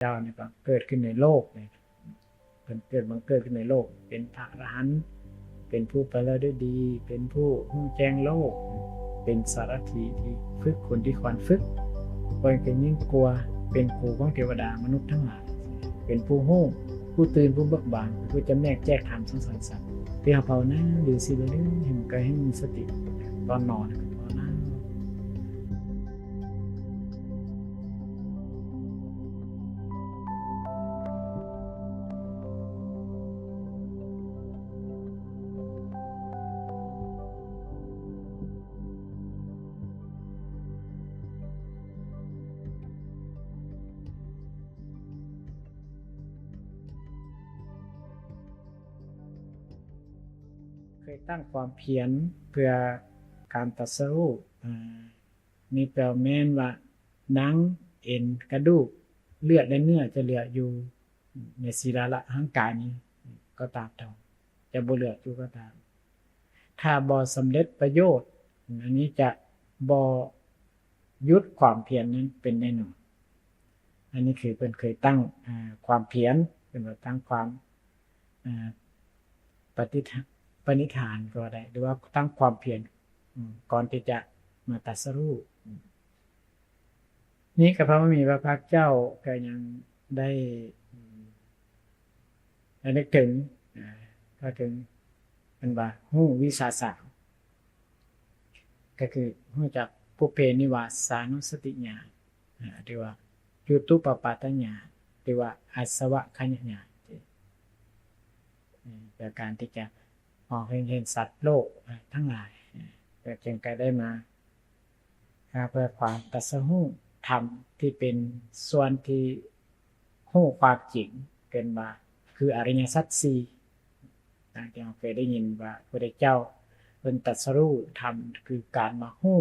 เจ้าเนี่ยก็เกิดขึ้นในโลกเนี่ยเป็นเกิดบังเกิดขึ้นในโลกเป็นพระอรหันต์เป็นผู้ไปแล้วด้วยดีเป็นผู้รู้แจ้งโลกเป็นสารถีที่ฝึกคนที่ควรฝึกคนก็ยิ่งกลัวเป็นครูของเทวดามนุษย์ทั้งหลายเป็นผู้รู้ผู้ตื่นผู้เบิกบานผู้จำแนกแจกธรรมสงสารสัตว์ที่เขาภาวนาหรือสิเรื่องเห็นกายให้มีสติตอนนอนภาวนาเคยตั้งความเพียรเพื่อการตรัสรู้มีแปลแม่นว่าหนังเอ็นกระดูกเลือดและเนื้อจะเหลืออยู่ในศีรษะร่างกายนี้ก็ตามเท่าจะบ่เหลืออยู่ก็ตามถ้าบ่สำเร็จประโยชน์อันนี้จะบ่ยุดความเพียรนั้นเป็นแน่นอนอันนี้คือเพิ่นเคยตั้งความเพียรเป็นว่าตั้งความปณิธานก็ได้หรือว่าตั้งความเพียรก่อนที่จะมาตรัสรู้นี่ก็พระมมีพระภาคเจ้าก็ยังได้นึกถึงก็ถึงเป็นว่าฮู้วิสาสะก็คือฮู้จักปุเพนิวาสานุสติญาณหรือว่าจุตูปปาตญาณหรือว่าอาสวะขณญาณจากการที่จะมองเห็นสัตว์โลกทั้งหลายจึงก็ได้มาเพื่อความตรัสรู้ธรรมที่เป็นส่วนที่รู้ความจริงเกินมาคืออริยสัจสี่ต่างที่เราเคยได้ยินว่าพระพุทธเจ้าเป็นตรัสรู้ธรรมคือการมารู้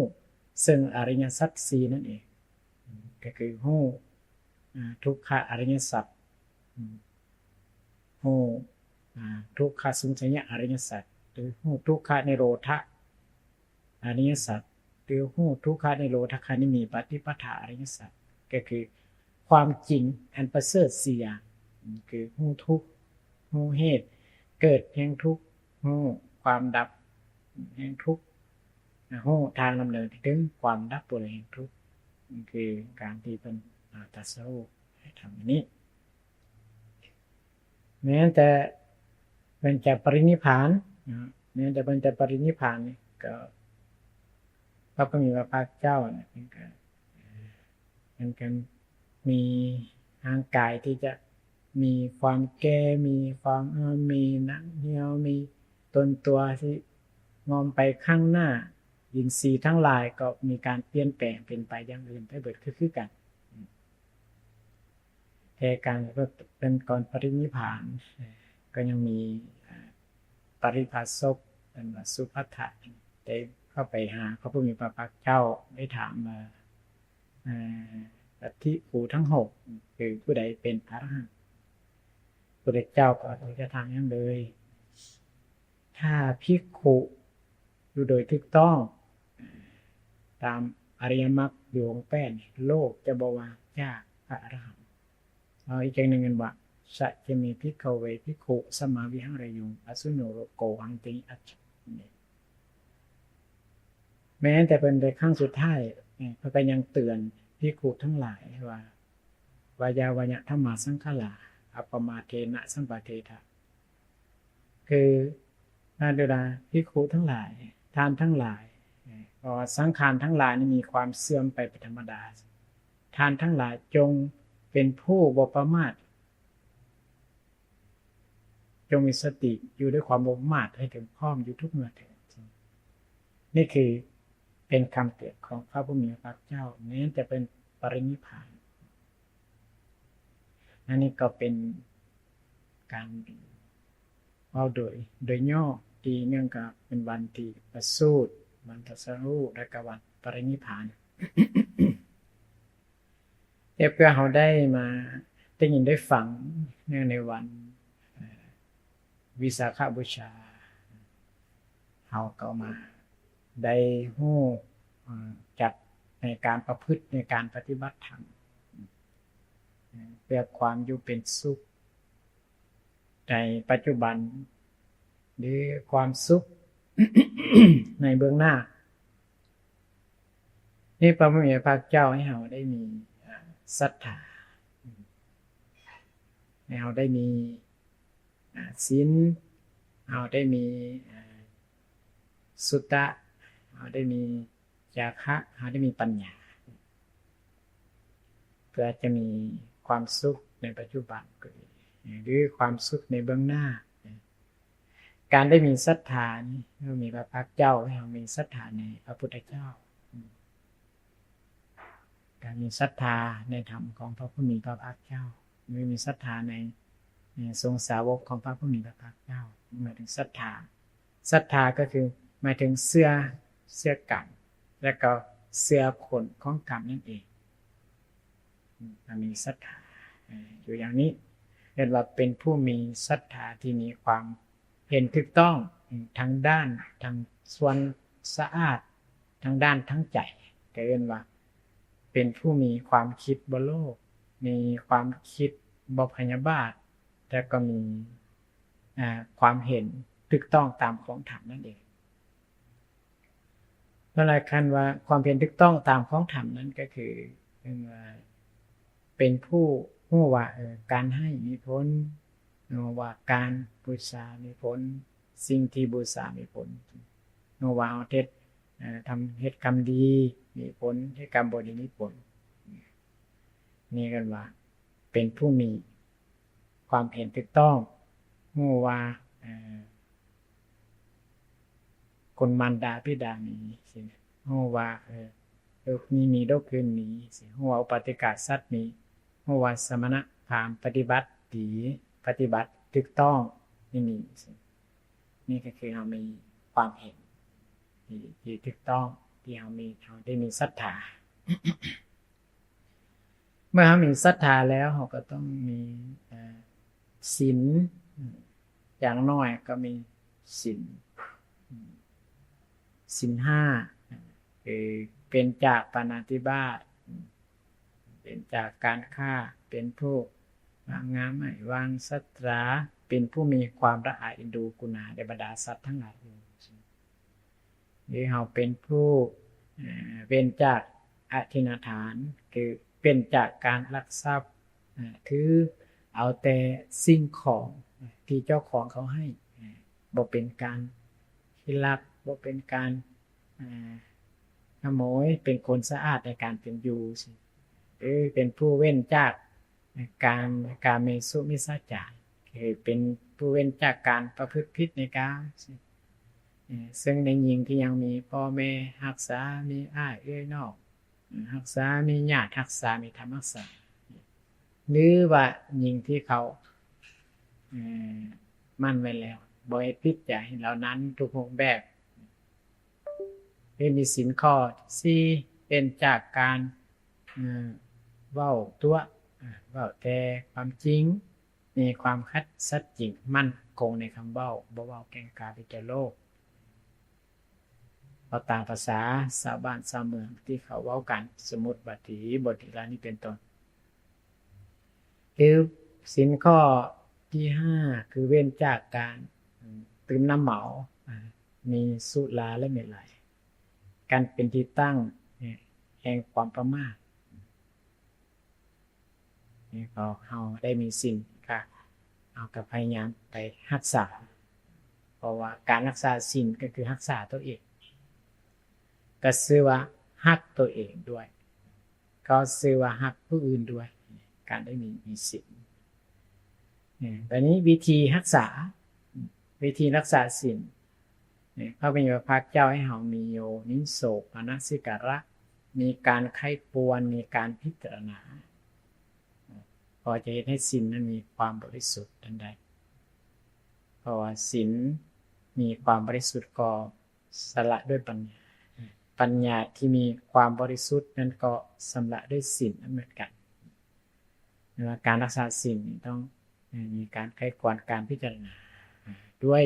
ซึ่งอริยสัจสี่นั่นเองก็คือรู้ทุกขอริยสัจรู้ทุกขสมุทัยอริยสัจหรือรู้ทุกขนิโรธอริยสัจหรือรู้ทุกขนิโรธคานิมีปฏิปทาอริยสัจก็คือความจริงอันประเสริฐสี่อย่างคือรู้ทุกข์รู้เหตุเกิดแห่งทุกข์รู้ความดับแห่งทุกข์รู้ทางดำเนินถึงความดับแห่งทุกข์คือการที่เป็นตรัสรู้ทำนี้แม้แต่เป็นจะปรินิพพานแม้แต่เป็นจะปรินิพพานนี่ก็พระมีพระภาคเจ้าเนี่ยเป็นการมีร่างกายที่จะมีความแก่มีความมีหนังเหี่ยวมีต้นตัวที่งอมไปข้างหน้าอินทรีย์ทั้งหลายก็มีการเปลี่ยนแปลงเป็นไปอย่างอื่นไปเบิดคือกันแต่การก็เป็นก่อนปรินิพพานก็ยังมีปริภาสกเป็นสุภัททะได้เข้าไปหาพระผู้มีพระภาคเจ้าได้ถามมาลัทธิครูทั้งหกคือผู้ใดเป็นพระอรหันต์พระเจ้าก็จะทางอย่างเลยถ้าภิกขุอยู่โดยถูกต้องตามอริยมรรคอยู่ของแป้นโลกจะบวายากพระอรหันต์เอาอีกอย่างหนึ่งกันว่าสัจจะมีภิกขเวภิกขุสมาวิหังระยุงอสุโนโกหังติอัจฉแม้แต่เป็นในครั้งสุดท้ายพระก็ยังเตือนภิกขุทั้งหลายว่าวายาวายะธรรมาสังฆลาอัปปมาเทนะสัมปะเทถะคือนาดูดาภิกขุทั้งหลายทานทั้งหลายเพราะสังขารทั้งหลายนี่มีความเสื่อมไปเป็นธรรมดาทานทั้งหลายจงเป็นผู้บ่ประมาทจงมีสติอยู่ด้วยความบ่ประมาทให้ถึงพร้อมอยู่ทุกเมื่อเถิดนี่คือเป็นคำเตือนของพระผู้มีพระภาคเจ้าแม้จะเป็นปรินิพพานอันนี้ก็เป็นการเล่าโดยย่อที่เนื่องกับเป็นวันที่ประสูติวันตรัสรู้และก็วันปรินิพพานเพื่อเราได้มาได้ยินได้ฟังเนื่องในวันวิสาขบูชาเราก็มาได้รู้จักในการประพฤติในการปฏิบัติธรรม พื่อความอยู่เป็นสุขในปัจจุบันหรือความสุข ในเบื้องหน้านี่พระผู้มีพระภาคเจ้าให้เราได้มีศรัทธาให้เราได้มีศีลเราได้มีสุตตะเราได้มีจาคะเราได้มีปัญญาเพื่อจะมีความสุขในปัจจุบันหรือความสุขในเบื้องหน้าการได้มีศรัทธานี่เรามีพระภาคเจ้าให้เรามีศรัทธาในพระพุทธเจ้าการมีศรัทธาในธรรมของพระผู้มีพระภาคเจ้าไม่มีศรัทธาในทรงสาวกของพระผู้มีพระภาคเจ้าหมายถึงศรัทธาก็คือหมายถึงเสื้อกรรมและก็เสื้อผลของกรรมนั่นเองมีศรัทธาอยู่อย่างนี้เรียกว่าเป็นผู้มีศรัทธาที่มีความเห็นถูกต้องทางด้านทางส่วนสะอาดทางด้านทั้งใจก็เรียกว่าเป็นผู้มีความคิดบ่โลภมีความคิดบ่พยาบาทแต่ก็มีความเห็นถูกต้องตามของธรรมนั่นเองเพราะอะไรคันว่าความเห็นถูกต้องตามของธรรมนั้นก็คือเป็นผู้รู้ว่าการให้มีผลว่าการบูชามีผลสิ่งที่บูชามีผลว่าเอาเทศทำเฮ็ดกรรมดีมีผลเฮ็ดกรรมบ่ดีมีผลนี่กันว่าเป็นผู้มีความเห็นถูกต้องรู้ว่าคนมารดาบิดามีสิรู้ว่าโลกนี้มีโลกอื่นมีสิรู้ว่าอุปาติกะสัตว์มีรู้ว่าสมณะพราหมณ์ปฏิบัติดีปฏิบัติถูกต้องนี่สินี่ก็คือเรามีความเห็นที่ถูกต้องที่เราได้มีศรัทธา เมื่อเรามีศรัทธาแล้วเราก็ต้องมีศีลอย่างน้อยก็มีศีล5คือเป็นจากปาณาติบาตเป็นจากการฆ่าเป็นผู้วางงามไม่วางสัตราเป็นผู้มีความละอายเอ็นดูกุณาในบรรดาสัตว์ทั้งหลายหรือเราเป็นผู้เป็นจากอธินาทานคือเป็นจากการลักทรัพย์ถือเอาแต่สิ่งของที่เจ้าของเขาให้บ่เป็นการที่ลักบ่เป็นการขโมยเป็นคนสะอาดในการเป็นอยู่เป็นผู้เว้นจากการเมสุมิจฉาจารคือเป็นผู้เว้นจากการประพฤติผิดในกามซึ่งในหญิงที่ยังมีพ่อแม่รักษามีอ้ายเอื้อยนอกรักษามีญาติรักษามีธรรมรักษาหรือว่าหญิงที่เขามั่นไว้แล้วบ่ให้ผิดใจเหล่านั้นทุกรูปแบบมีศีลข้อที่เป็นจากการเว้าตัวเว้าแต่ความจริงมีความคัดสัตย์จริงมั่นคงในคำเว้าบ่เว้าแกล้งกาไปแก่โลกเอาตามภาษาชาวบ้านชาวเมืองที่เขาเว้ากันสมมุติบัดนี้บทที่นี้เป็นต้นคือศีลข้อที่5คือเว้นจากการดื่มน้ำเมามีสุราและเมลัยการเป็นที่ตั้งแห่งความประมาทนี่ก็เราได้มีศีลค่ะเอากับพยายามไปรักษาเพราะว่าการรักษาศีลก็คือรักษาตัวเองก็ชื่อว่ารักตัวเองด้วยก็ชื่อว่ารักผู้อื่นด้วยการได้มีศีลตอนนี้วิธีรักษาศีลพระผู้มีพระภาคเจ้าให้เรามีโยนิโสมนสิการะมีการไข้ควรมีการพิจารณาพอจะเห็นให้ศีลนั้นมีความบริสุทธิ์ทันใดเพราะว่าศีลมีความบริสุทธิ์ก็สละด้วยปัญญาที่มีความบริสุทธิ์นั้นก็สละด้วยศีลเหมือนกันการรักษาศีลต้องมีการไข้ควรการพิจารณาด้วย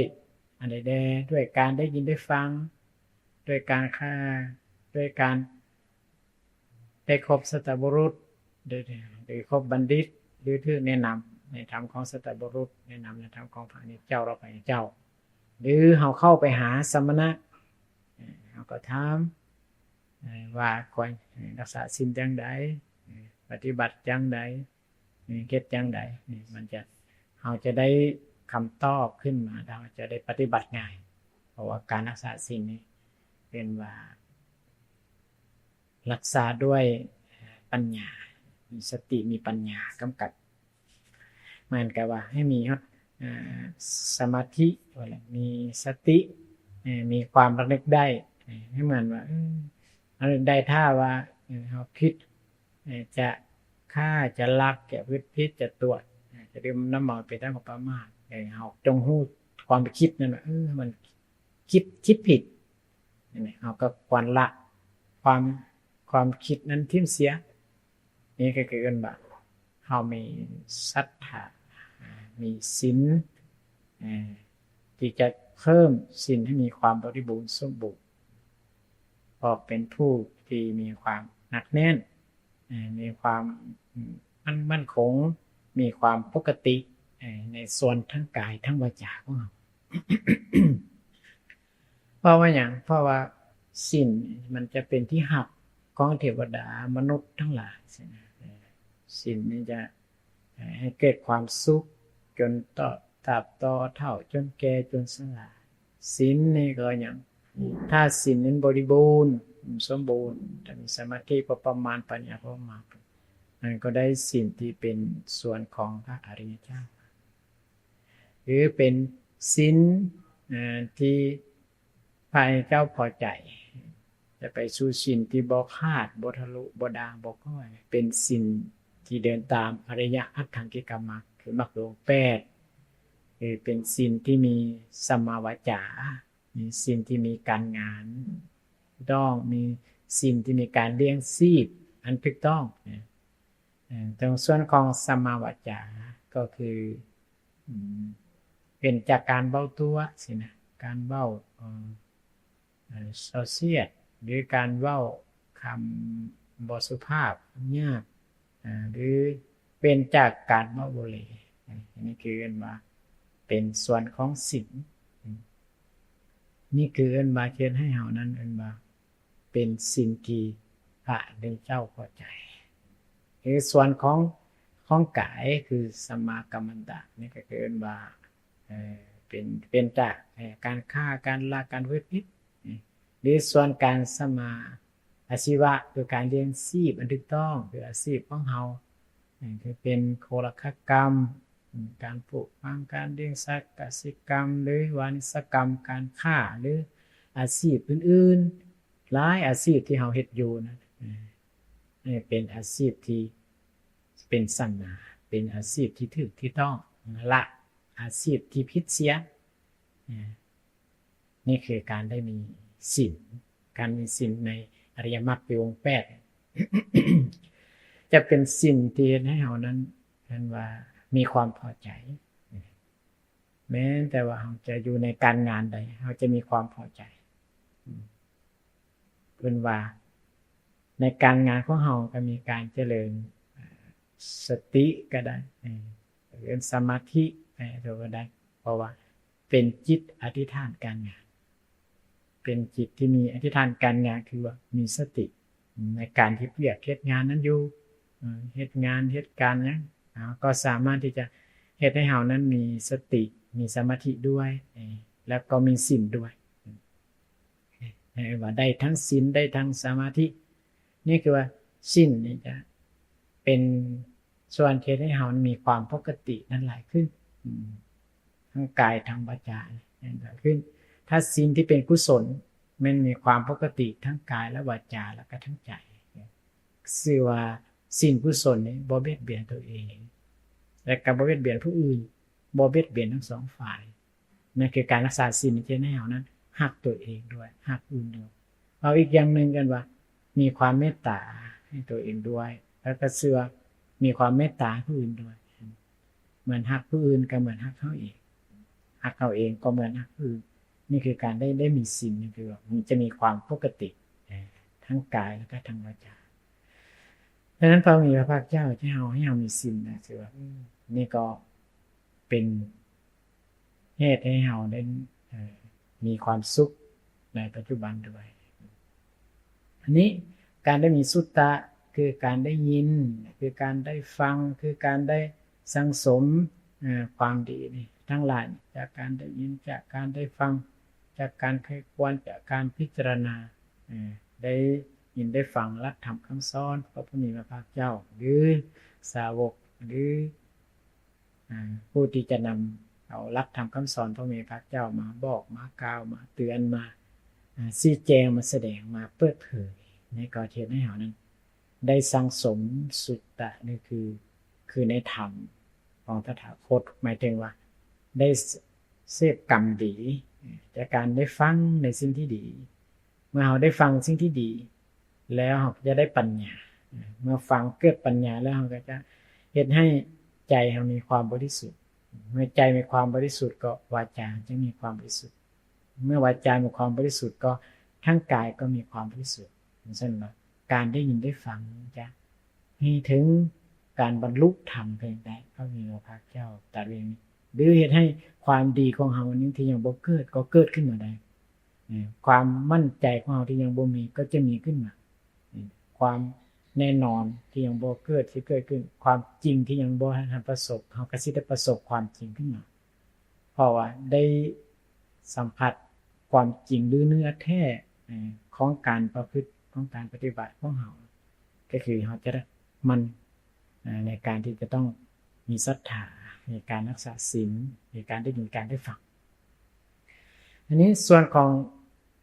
อันใดด้วยการได้ยินได้ฟังด้วยการด้วยการได้คบสัตบุรุษได้คบบัณฑิต หรือถือแนะนำในธรรมของสัตบุรุษแนะนำในธรรมของพระนิเจ้าเราไปเจ้าหรือเฮาเข้าไปหาสมณะเฮาก็ถามว่าควรรักษาศีลจังใดปฏิบัติจังใดเฮ็ดจังใดมันจะเฮาจะได้คำตอบขึ้นมาเราจะได้ปฏิบัติง่ายเพราะว่าการรักษาศีลนี้เป็นว่ารักษาด้วยปัญญามีสติมีปัญญากำกับเหมือนกับว่าให้มีสมาธิมีสติมีความระลึกได้ให้เหมือนว่าระลึกได้ถ้าว่าเราคิดจะฆ่าจะลักจะวิพิษจะตรวจจะดื่มน้ำเมาไปตั้งประมาทเราจงรู้ความคิดนั่นว่ามันคิดผิดเราก็ควรละความคิดนั้นทิ้งเสียนี่ก็คือกันว่าเรามีศรัทธามีศีลที่จะเพิ่มศีลให้มีความบริบูรณ์สมบูรณ์พอเป็นผู้ที่มีความหนักแน่นมีความมั่นคงมีความปกติในส่วนทั้งกายทั้งวาจาของเรา เพราะว่าอย่างเพราะว่าศีลมันจะเป็นที่หักของเทวดามนุษย์ทั้งหลายศีลนี่จะให้เกิดความสุขจนต่อตราบต่อเฒ่าจนแก่จนชราศีลนี่ก็อย่างถ้าศีลนั้นบริบูรณ์สมบูรณ์ถ้ามีสมาธิประมาณปัญญาประมาณมันก็ได้ศีลที่เป็นส่วนของพระอริยเจ้าหรือเป็นศีลที่พระอริยเจ้าพอใจจะไปสู่ศีลที่บ่ขาดบ่ทะลุบ่ด่างบ่ก้อยเป็นศีลที่เดินตามอริยอัตถังกิกมรรคคือมรรคองค์8คือเป็นศีลที่มีสัมมาวาจามีศีลที่มีการงานต้องมีศีลที่มีการเลี้ยงชีพอันถูกต้องตรงส่วนของสัมมาวาจาก็คือเป็นจากการเว้าตัวสินะการเว้าโซเชียลหรือการเว้าคำบ่สุภาพยากหรือเป็นจากการเว้าบ่เหลอันนี้คือเรียกว่าเป็นส่วนของศีลนี่คือเรียกว่าเขียนให้เฮานั้นเรียกว่าเป็นสิ่งที่พระเจ้าพอใจคือส่วนของกายคือสัมมากัมมันตะนี่ก็คือเรียกว่าเป็นจากการฆ่าการลักการวิพิษหรือส่วนการสมาอาชีวะคือการเลี้ยงชีพอันถูกต้องคืออาชีพของเฮาคือเป็นโครคกรรมการปลูกฝังการเลี้ยงสัตว์กสิกรรมหรือวานิชกรรมการฆ่าหรืออาชีพอื่นๆหลายอาชีพที่เฮาเฮ็ดอยู่นะนี่เป็นอาชีพที่เป็นสัมมาเป็นอาชีพที่ถูกที่ต้องละอาชีพที่ผิดเสียนี่คือการได้มีศีลการมีศีลในอริยมรรคเป็นวงแปด จะเป็นศีลที่ให้เฮานั้นเป็นว่ามีความพอใจแม้แต่ว่าเราจะอยู่ในการงานใดเราจะมีความพอใจเป็นว่าในการงานของเราก็มีการเจริญสติก็ได้เรียนสมาธิก็ได้เพราะว่าเป็นจิตอธิษฐานการงานเป็นจิตที่มีอธิษฐานการงานคือว่ามีสติในการที่เรียกเฮ็ดงานนั้นอยู่เฮ็ดงานเฮ็ดการนั้นก็สามารถที่จะเฮ็ดให้เฮานั้นมีสติมีสมาธิด้วยแล้วก็มีศีลด้วยว่าได้ทั้งศีลได้ทั้งสมาธินี่คือว่าศีลนี่จะเป็นส่วนที่ให้เฮามีความปกตินั้นหลายขึ้นทั้งกายทั้งวาจาหลายขึ้นถ้าศีลที่เป็นกุศลมันมีความปกติทั้งกายและวาจาแล้วก็ทั้งใจชื่อว่าศีลกุศลนี่บ่เบียดเบียนตัวเองและก็บ่เบียดเบียนผู้อื่นบ่เบียดเบียนทั้งสองฝ่ายนั่นคือการรักษาศีลที่แนวนั้นรักตัวเองด้วยรักอื่นด้วยเอาอีกอย่างนึงกันว่ามีความเมตตาให้ตัวเองด้วยแล้วก็เชื่อมีความเมตตาผู้อื่นด้วยเหมือนรักผู้อื่นก็เหมือนรักเขาเองรักเขาเองก็เหมือนรักผู้อื่นนี่คือการได้มีศีลนี่คือมันจะมีความปกติทั้งกายแล้วก็ทั้งวาจา ดังนั้นพระมีพระภาคเจ้าที่ให้เรามีศีลนะคือว่านี่ก็เป็นเหตุให้เราได้มีความสุขในปัจจุบันด้วยอันนี้การได้มีสุตตะคือการได้ยินคือการได้ฟังคือการได้สังสมความดีนี่ทั้งหลายจากการได้ยินจากการได้ฟังจากการใคร่ควรจากการพิจารณาได้ยินได้ฟังหลักธรรมคำสอนพระผู้มีพระภาคเจ้าหรือสาวกหรือผู้ที่จะนำเอาหลักธรรมคำสอนพระผู้มีพระภาคเจ้ามาบอกมากล่าวมาเตือนมาชี้แจงมาแสดงมาเปิดเผยในกรณีให้เรานั้นได้สังสมสุตตะนี่คือในธรรมของตถาคตหมายถึงว่าได้เสพกรรมดีจากการได้ฟังในสิ่งที่ดีเมื่อเราได้ฟังสิ่งที่ดีแล้วเราจะได้ปัญญาเมื่อฟังเกิดปัญญาแล้วเราก็จะเฮ็ดให้ใจเรามีความบริสุทธิ์เมื่อใจมีความบริสุทธิ์ก็วาจาจะมีความบริสุทธิ์เมื่อวาจามีความบริสุทธิ์ก็ทั้งกายก็มีความบริสุทธิ์ฉะนั้นการได้ยินได้ฟังจะให้ถึงการบรรลุธรรมเพียงใดพระมีพระภาคเจ้าตรัสไว้นี้หรือเฮ็ดให้ความดีของเราอันนี้ที่ยังบ่เกิดก็เกิดขึ้นมาได้ความมั่นใจของเราที่ยังบ่มีก็จะมีขึ้นมาความแน่นอนที่ยังบ่เกิดสิเกิดขึ้นความจริงที่ยังบ่ทันประสบเราก็สิได้ประสบความจริงขึ้นมาเพราะว่าได้สัมผัสความจริงหรือเนื้อแท้ของการประพฤติของการปฏิบัติของเราก็คือเราจะได้มันในการที่จะต้องมีศรัทธาในการรักษาศีลในการได้ยินการได้ฟังอันนี้ส่วนของ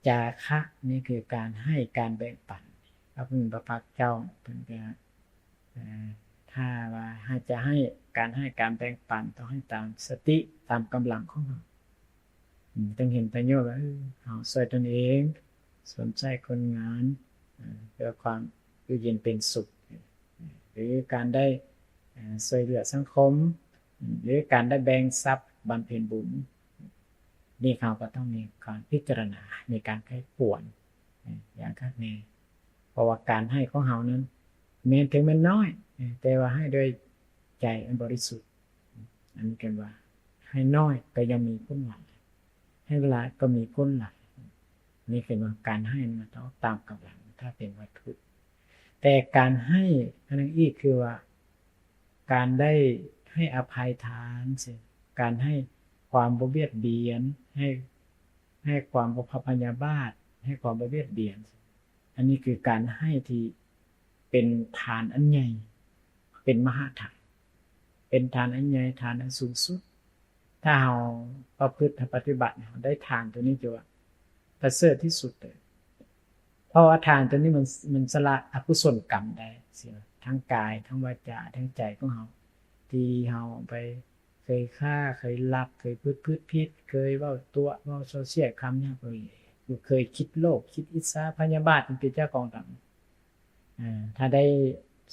จาคะนี่คือการให้การแบ่งปันพระพุทธพระภาคเจ้าเป็นการถ้าว่าจะให้การแบ่งปันต้องให้ตามสติตามกำลังของเราต้องเห็นประโยชน์ว่าเราช่วยตนเองสนใจคนงานเพื่อความอยู่เย็นเป็นสุขหรือการได้ช่วยเหลือสังคมหรือการได้แบ่งทรัพย์บำเพ็ญบุญนี่เขาก็ต้องมีการพิจารณามีการไข้ควรอย่างคักแน่เพราะว่าการให้ของเรานั้นแม้ถึงมันน้อยแต่ว่าให้ด้วยใจอันบริสุทธิ์อันนี้กันว่าให้น้อยก็ยังมีผลหลายให้หลายก็มีผลหลายนี่คือว่าการให้มันต้องตามกำลังถ้าเป็นวัตถุแต่การให้อันนั้นอีกคือว่าการได้ให้อภัยทานสิการให้ความบ่เบียดเบียนให้ความบ่พยาบาทให้ความบ่เบียดเบียนอันนี้คือการให้ที่เป็นทานอันใหญ่เป็นมหาทานเป็นทานอันใหญ่ทานอันสูงสุดถ้าเราประพฤติปฏิบัติได้ทานตัวนี้จะว่าประเสริฐที่สุดเลยเพราะว่าทานตัวนี้มันสละอกุศลกรรมได้ทั้งกายทั้งวาจาทั้งใจของเราที่เราไปเคยฆ่าเคยลักเคยพูดผิดเคยเว้าตัวเว้าโซเชียลคำเนี่ยเคยคิดโลภคิดอิจฉาพยาบาทเป็นเจ้าของต่างถ้าได้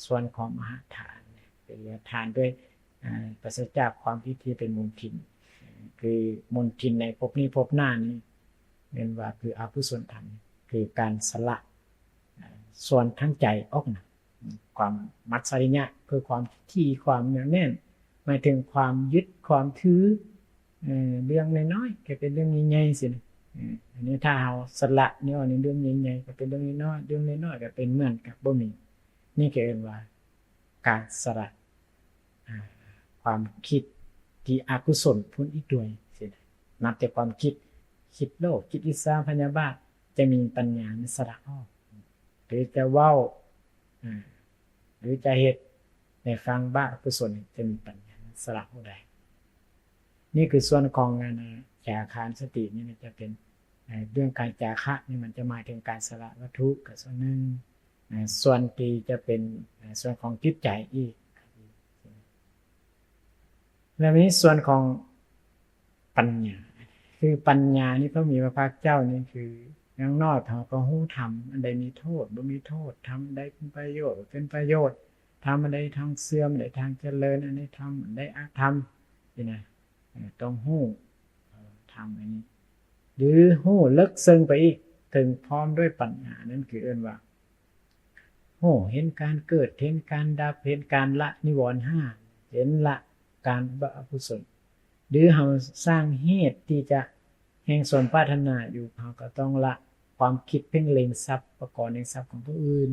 ส่วนของมหาทานเป็นทานด้วยปราศจากความที่เป็นมลทินคือมลทินในภพนี้ภพหน้านี้เป็นว่าคืออกุศลธรรมคือการสละส่วนทั้งใจออกนะความมัจฉริยะคือความที่ความเหนียวแน่นหมายถึงความยึดความถือเรื่องน้อยๆก็เป็นเรื่องใหญ่ๆสิอันนี้ถ้าเราสละนี่ว่าในเรื่องใหญ่ๆก็เป็นเรื่องน้อยๆเรื่องน้อยๆก็เป็นเหมือนกับบ่มีนี่ก็เรียกว่าการสละความคิดที่อกุศลพ้นอีกด้วยสินับแต่ความคิดโลภคิดอิจฉาพยาบาทจะมีปัญญาในสละออกหรือจะเว้าหรือจะเฮ็ดในฟังบ้าอกุศลจะมีปัญญาสละออกได้นี่คือส่วนของจาคานสตินี่มันจะเป็นเรื่องการจาคะนี่มันจะหมายถึงการสละวัตถุกับส่วนนึงส่วนที่จะเป็นส่วนของจิตใจอีกแล้วนี้ส่วนของปัญญาคือปัญญานี่พระมีพระภาคเจ้านี่คืออย่างน้อยเขาก็รู้ธรรมอันใดมีโทษบ่มีโทษทำได้เป็นประโยชน์เป็นประโยชน์ทำอันใดทางเสื่อมอันใดทางเจริญอันใดทำอันใดอธรรมนี่นะต้องรู้ทำอันนี้หรือรู้ลึกซึ้งไปอีกถึงพร้อมด้วยปัญญานั่นคือเอิ้นว่า โอ้เห็นการเกิดเห็นการดับเห็นการละนิวรณ์ห้าเห็นละการบาปอกุศลหรือเราสร้างเหตุที่จะแห่งส่วนปรารถนาอยู่เราก็ต้องละความคิดเพ่งเล็งทรัพย์ประกอบในทรัพย์ของผู้อื่น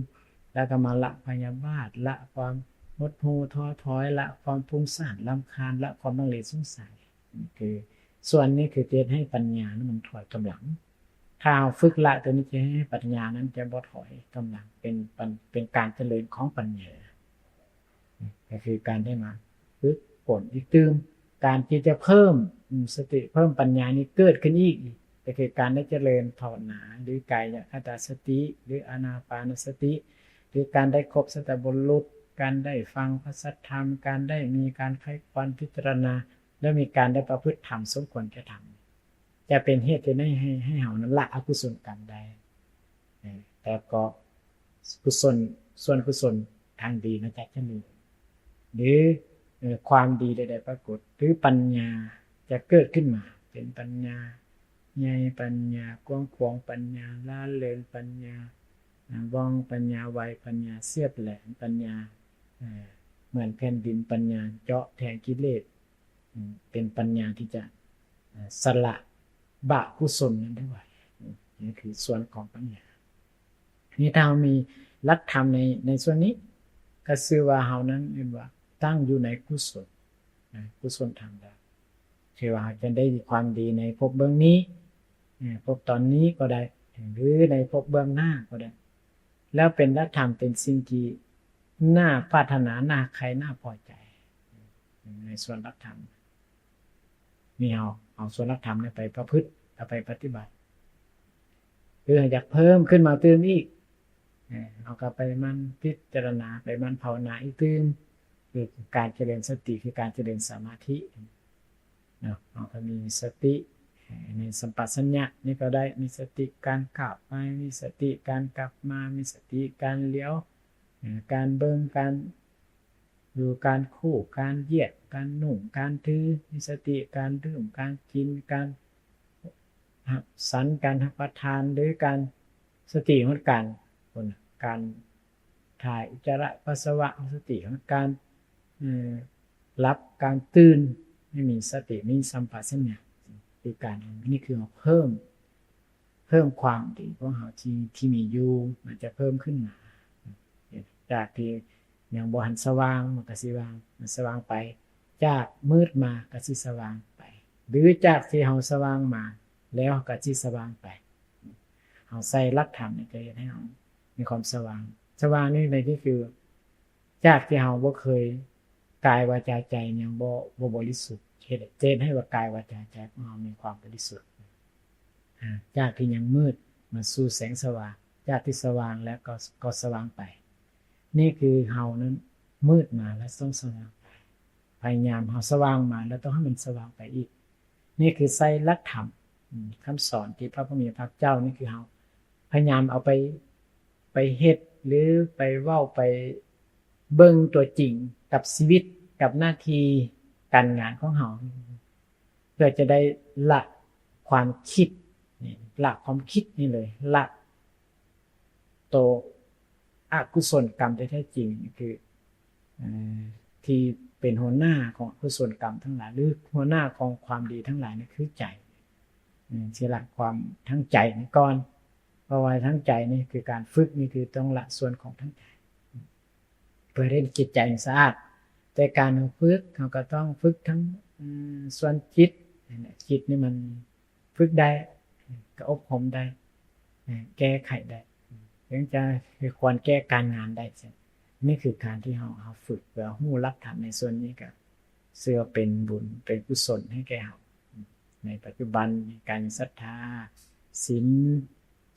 แล้วก็มาละพยาบาทละความหดหู่ท้อถอยละความฟุ้งซ่านรำคาญละความลังเลสงสัยนี่คือส่วนนี้คือเตือนให้ปัญญานั้นมันถอยกำลังถ้าเราฝึกละตัวนี้จะให้ปัญญานั้นจะบ่ถอยกำลังเป็นการเจริญของปัญญาก็คือการได้มาฝึกฝนอีกตื่มการที่จะเพิ่มสติเพิ่มปัญญานี้เกิดขึ้นอีกก็คือการได้เจริญภาวนาหรือกายคตาสติหรืออานาปานสติหรือการได้ครบสัตตบุรุษการได้ฟังพระสัทธรรมการได้มีการไขควรพิจารณาและมีการได้ประพฤติธรรมสมควรแก่ธรรมจะเป็นเหตุที่ให้เฮานั้นละอกุศลกรรมได้แต่ก็กุศลส่วนกุศลทางดีนะจ๊ะจะมีหรือความดีใดๆปรากฏหรือปัญญาจะเกิดขึ้นมาเป็นปัญญาใหญ่ปัญญากว้างขวางปัญญาละเลินปัญญาว่องปัญญาไวปัญญาเสียบแหลมปัญญาเหมือนแผ่นดินปัญญาเจาะแทงกิเลสเป็นปัญญาที่จะสละบาปกุศลนั้นด้วยนี่คือส่วนของปัญญานี่ถ้าเรามีลักธรรมในส่วนนี้ก็ชื่อว่าเฮานั้นเรียกว่าตั้งอยู่ในกุศลกุศลธรรมได้ชื่อว่าจะได้ความดีในภพเบื้องนี้ภพตอนนี้ก็ได้หรือในภพเบื้องหน้าก็ได้แล้วเป็นลักธรรมเป็นสิ่งที่น่าปรารถนาน่าใครน่าพอใจในส่วนลักธรรมนี่เอาส่วนลักธรรมไปประพฤติเอาไปปฏิบัติคืออยากเพิ่มขึ้นมาเติมอีกเอากลับไปมันพิจารณาไปมันภาวนาอีกตื่มคือการเจริญสติคือการเจริญสมาธิเราก็มีสติในสัมปชัญญะนี่ก็ได้มีสติการกลับไปมีสติการกลับมามีสติการเลี้ยวการเบิ่งการอยู่การคู่การเหยียดการหนุ่มการถือมีสติการดื่มการกินการสันการรับประทานหรือการสติของการถ่ายอุจจาระปัสสาวะสติของการรับการตื่นไม่มีสติมีสัมปชัญญะคือการนี่คือเพิ่มความดีของเราที่มีอยู่มันจะเพิ่มขึ้นมาจากที่อย่างบ่หันสว่างมันก็สิว่างมันสว่างไปจากมืดมาก็สิสว่างไปหรือจากที่เฮาสว่างมาแล้วก็สิสว่างไปเฮาใส่หลักธรรมนี่ก็เฮ็ดให้เฮามีความสว่างนี่ในที่คือจากที่เฮาบ่เคยกายวาจาใจยังบ่บริสุทธิ์เฮ็ดเจนให้ว่ากายวาจาใจของเฮามีความบริสุทธิ์จากที่ยังมืดมาสู่แสงสว่างจากที่สว่างแล้วก็สว่างไปนี่คือเฮานั้นมืดมาแล้วต้องสว่างไปพยายามเฮาสว่างมาแล้วต้องให้มันสว่างไปอีกนี่คือใส่หลักธรรมคำสอนที่พระผู้มีพระเจ้านี่คือเฮาพยายามเอาไปเฮ็ดหรือไปเว้าไปเบิ่งตัวจริงกับชีวิตกับหน้าที่การงานของเฮาเพื่อจะได้ละความคิดละความคิดนี่เลยละตัวอกุศลกรรมแท้ๆจริงคือที่เป็นหัวหน้าของอกุศลกรรมทั้งหลายหรือหัวหน้าของความดีทั้งหลายนี่คือใจที่ละความทั้งใจนี่ก่อนเพราะว่าทั้งใจนี่คือการฝึกนี่คือต้องละส่วนของทั้งใจเพื่อให้จิตใจสะอาดแต่การฝึกเขาก็ต้องฝึกทั้งส่วนจิตนี่มันฝึกได้ก็อบรมได้แก้ไขได้ถึงจะควรแก้การงานได้นี่คือการที่เราฝึกเพื่อรู้หลักธรรมในส่วนนี้ก็เชื่อเป็นบุญเป็นกุศลให้แก่เราในปัจจุบันการศรัทธาศีล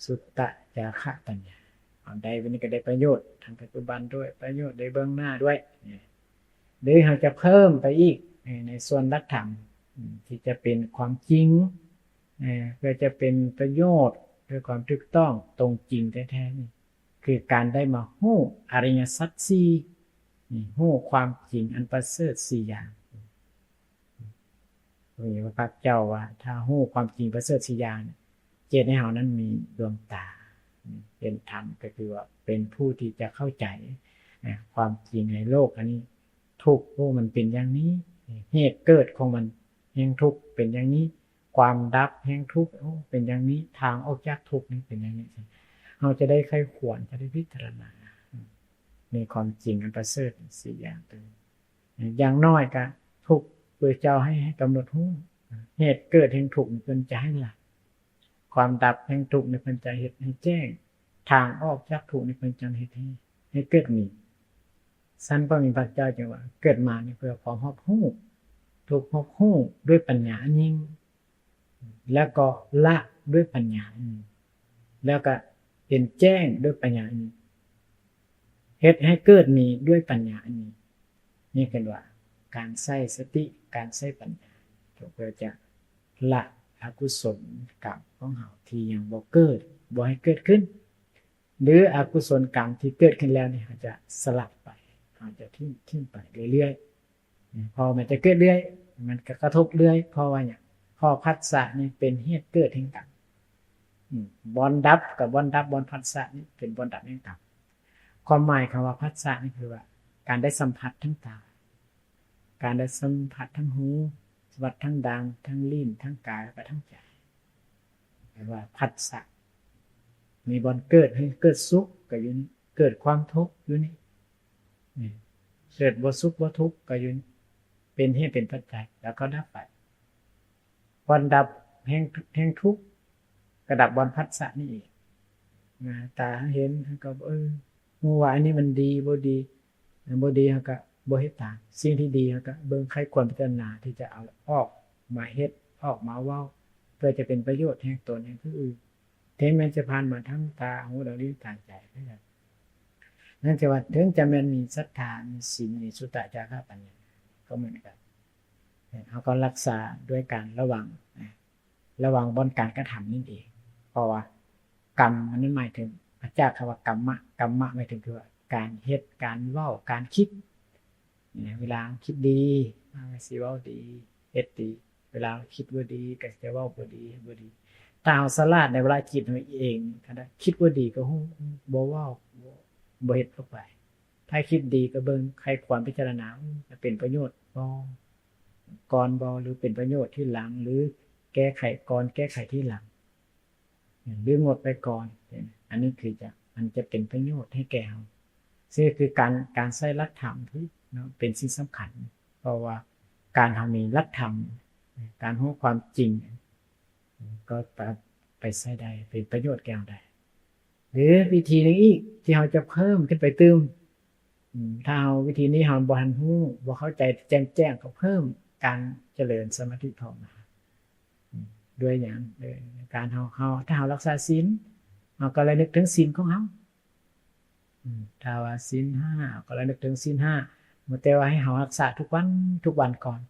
สุตตะจาคะปัญญาเอาได้วันนี้ก็ได้ประโยชน์ทางปัจจุบันด้วยประโยชน์ในเบื้องหน้าด้วยหรือเราจะเพิ่มไปอีกในส่วนหลักธรรมที่จะเป็นความจริงเพื่อจะเป็นประโยชน์ด้วยความถูกต้องตรงจริงแท้ๆนี่คือการได้มาฮู้อริยสัจสี่ฮู้ความจริงอันประเสริฐสี่อย่างพระพุทธเจ้าว่าถ้าฮู้ความจริงประเสริฐสี่อย่างเจตให้เฮานั้นมีดวงตา เห็นธรรมก็คือว่าเป็นผู้ที่จะเข้าใจความจริงในโลกอันนี้ทุกข์มันเป็นอย่างนี้เหตุเกิดของมันแห่งทุกข์เป็นอย่างนี้ความดับแห่งทุกข์เป็นอย่างนี้ทางออกจากทุกข์นี้เป็นอย่างนี้เราจะได้ใครควรจะได้พิจารณามีความจริงอันประเสริฐสี่อย่างอย่างน้อยก็ทุกข์พระเจ้าให้กำหนดรู้เหตุเกิดแห่งทุกข์เป็นจะให้ละความดับแห่งทุกข์เป็นจะเหตุให้แจ้งทางออกจากทุกข์เป็นจะเหตุให้เกิดมีสันพระมีพระเจ้าจึงว่าเกิดมาเพื่อความรอบรู้ถูกรอบรู้ด้วยปัญญายิ่งแล้วก็ละด้วยปัญญาแล้วก็เห็นแจ้งด้วยปัญญานี้เฮ็ดให้เกิดมีด้วยปัญญานี้นี่คือว่าการใช้สติการใช้ปัญญาเพื่อจะละอกุศลกรรมของเฮาที่ยังบ่เกิดบ่ให้เกิดขึ้นหรืออกุศลกรรมที่เกิดขึ้นแล้วนี่เขาจะสลับไปเขาจะทิ้งไปเรื่อยๆพอมันจะเกิดเรื่อยมันก็กระทบเรื่อยเพราะว่าหยังพอผัสสะนี่เป็นเหตุเกิดแห่งกรรมบอนดับกับบอนดับบอนผัสสะนี่เป็นบอนดับแห่งกรรมความหมายคำว่าผัสสะนี่คือว่าการได้สัมผัสทั้งตาการได้สัมผัสทั้งหูสัมผัสทั้งดังทั้งลิ้นทั้งกายและทั้งใจแปลว่าผัสสะมีบอนเกิดให้เกิดสุขก็อยู่นี่เกิดความทุกข์อยู่นี่เกิดบ่สุขบ่ทุกข์ก็อยู่นี่เป็นเหตุเป็นปัจจัยแล้วก็ดับไปบอนดับแห่งทุกข์กระดับบอนผัสสะนี่เองตาเห็นก็เมื่อวานนี้มันดีบ่ดีบ่ดีก็บ่เฮ็ดตามสิ่งที่ดีก็เบิ่งใครควรพิจารณาที่จะเอาออกมาเฮ็ดออกมาเว้าเพื่อจะเป็นประโยชน์แห่งตนแห่งผู้อื่นถึงแม้จะผ่านมาทั้งตาหูลิ้นกายใจนั่นจะว่าถึงจะแม่นมีศรัทธามีศีลมีสุตตะจาระปัญญาก็เหมือนกันเขาก็รักษาด้วยการระวังบนการกระทำนี่เองเพราะว่ากรรมมันหมายถึงพระเจ้าคำว่ากรรมะหมายถึงคือการเฮ็ดการเว้าการคิดเวลาคิดดีสิเว้าดีเฮ็ดดีเวลาคิดบ่ดีก็จะเว้าบ่ดีถ้าเฮาสลาดในเวลาคิดเองก็ได้คิดบ่ดีก็บ่เว้าบ่เฮ็ดเข้าไปถ้าคิดดีก็เบิ่งใครควรพิจารณาจะเป็นประโยชน์บ่ก่อนบ่หรือเป็นประโยชน์ที่หลังหรือแก้ไขก่อนแก้ไขที่หลังหรืองดไปก่อนอันนี้คือมันจะเป็นประโยชน์ให้แก่เราซึ่งคือการใช้หลักธรรมที่เป็นสิ่งสำคัญเพราะว่าการทำมีหลักธรรมการรู้ความจริงก็ไปใช้ได้เป็นประโยชน์แก่เราได้หรือวิธีนึงอีกที่เราจะเพิ่มขึ้นไปเติมถ้าเอาวิธีนี้เราบ่ทันรู้บ่เข้าใจแจ้งก็เพิ่มการเจริญสมาธิภาวนาด้วยอย่างการเฮาถ้าเฮารักษาศีลเฮาก็เลยนึกถึงศีลของเฮาถ้าว่าศีล5ก็เลยนึกถึงศีล5แต่ว่าให้เฮารักษาทุกวันก่อน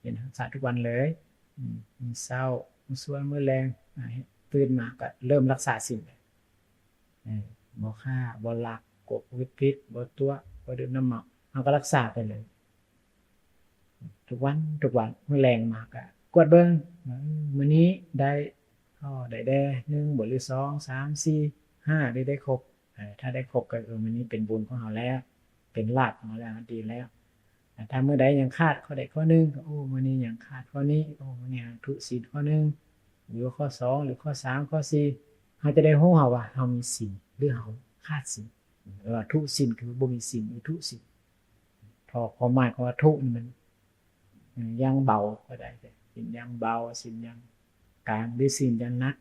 เป็นรักษาทุกวันเลยมื้อเช้ามื้อสวยมื้อแลงตื่นมาก็เริ่มรักษาศีลบ่ฆ่าบ่ลักกบพิษบ่ตัวบ่ดื่มน้ำเมาเฮาก็รักษาไปเลยทุกวันมื้อแลงมาก็กวดเบิ่งมื้อนี้ได้ได้1บ่หรือ2 3 4 5ได้ครบถ้าได้ครบก็มื้อนี้เป็นบุญของเฮาแล้วเป็นลาภของเฮาแล้วดีแล้วถ้ามื้อใดยังขาดข้อใดข้อนึงมื้อนี้ยังขาดข้อนี้มื้อนี้ทุศีลข้อนึงหรือข้อ2หรือข้อ3ข้อ4เฮาจะได้รู้ว่าเฮามีศีลหรือเฮาขาดศีลทุศีลคือบ่มีศีลหรือทุศีลพอความหมายของว่าทุนี่มันยังเบาก็ได้ศีลยังเบาศีลยังกลางหรือศีลยังหนัก